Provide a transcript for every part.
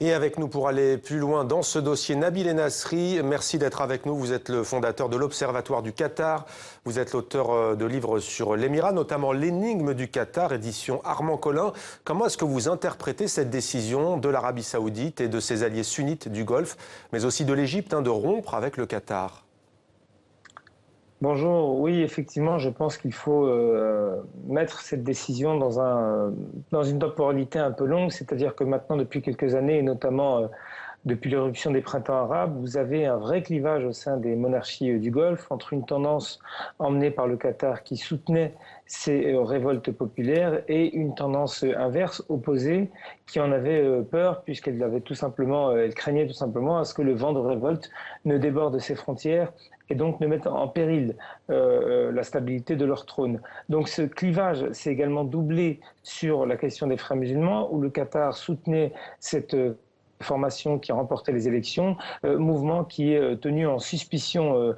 Et avec nous pour aller plus loin dans ce dossier, Nabil Enasri, merci d'être avec nous. Vous êtes le fondateur de l'Observatoire du Qatar. Vous êtes l'auteur de livres sur l'Émirat, notamment L'énigme du Qatar, édition Armand Collin. Comment est-ce que vous interprétez cette décision de l'Arabie Saoudite et de ses alliés sunnites du Golfe, mais aussi de l'Égypte, de rompre avec le Qatar ? Bonjour, oui, effectivement, je pense qu'il faut mettre cette décision dans une temporalité un peu longue, c'est-à-dire que maintenant, depuis quelques années, et notamment depuis l'éruption des printemps arabes, vous avez un vrai clivage au sein des monarchies du Golfe entre une tendance emmenée par le Qatar qui soutenait ces révoltes populaires et une tendance inverse, opposée, qui en avait peur puisqu'elle avait elle craignait tout simplement à ce que le vent de révolte ne déborde ses frontières et donc ne mettent en péril la stabilité de leur trône. Donc ce clivage s'est également doublé sur la question des frères musulmans, où le Qatar soutenait cette formation qui remportait les élections, mouvement qui est tenu en suspicion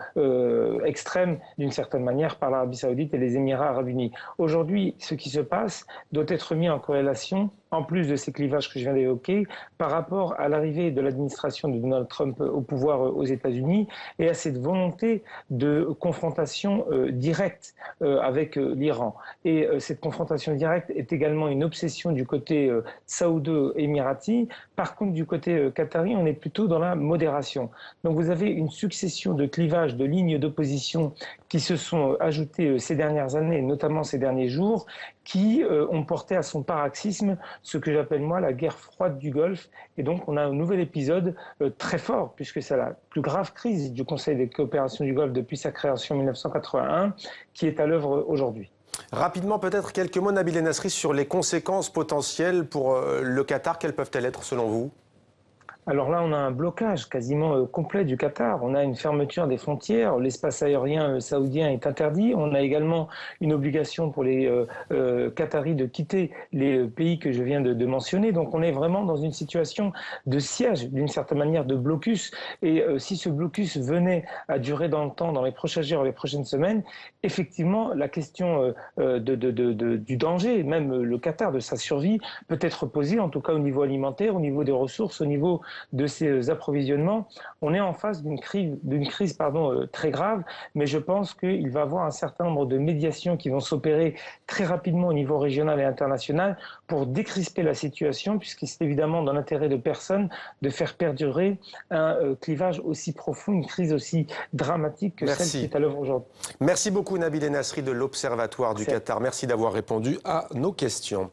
extrême d'une certaine manière par l'Arabie Saoudite et les Émirats Arabes Unis. Aujourd'hui, ce qui se passe doit être mis en corrélation, en plus de ces clivages que je viens d'évoquer, par rapport à l'arrivée de l'administration de Donald Trump au pouvoir aux États-Unis et à cette volonté de confrontation directe avec l'Iran. Et cette confrontation directe est également une obsession du côté saoudo-émirati. Par contre, du côté qatari, on est plutôt dans la modération. Donc vous avez une succession de clivages, de lignes d'opposition qui se sont ajoutées ces dernières années, notamment ces derniers jours, qui ont porté à son paroxysme ce que j'appelle moi la guerre froide du Golfe. Et donc on a un nouvel épisode très fort, puisque c'est la plus grave crise du Conseil des coopérations du Golfe depuis sa création en 1981, qui est à l'œuvre aujourd'hui. Rapidement, peut-être quelques mots, Nabil Enasri, sur les conséquences potentielles pour le Qatar. Quelles peuvent-elles être selon vous ? Alors là, on a un blocage quasiment complet du Qatar. On a une fermeture des frontières. L'espace aérien saoudien est interdit. On a également une obligation pour les Qataris de quitter les pays que je viens de mentionner. Donc on est vraiment dans une situation de siège, d'une certaine manière, de blocus. Et si ce blocus venait à durer dans le temps, dans les prochains jours, les prochaines semaines, effectivement, la question du danger, même le Qatar, de sa survie, peut être posée, en tout cas au niveau alimentaire, au niveau des ressources, au niveau de ces approvisionnements. On est en face d'une crise très grave, mais je pense qu'il va y avoir un certain nombre de médiations qui vont s'opérer très rapidement au niveau régional et international pour décrisper la situation, puisque c'est évidemment dans l'intérêt de personne de faire perdurer un clivage aussi profond, une crise aussi dramatique que celle qui est à l'œuvre aujourd'hui. Merci beaucoup Nabil Enasri de l'Observatoire du Qatar. Merci d'avoir répondu à nos questions.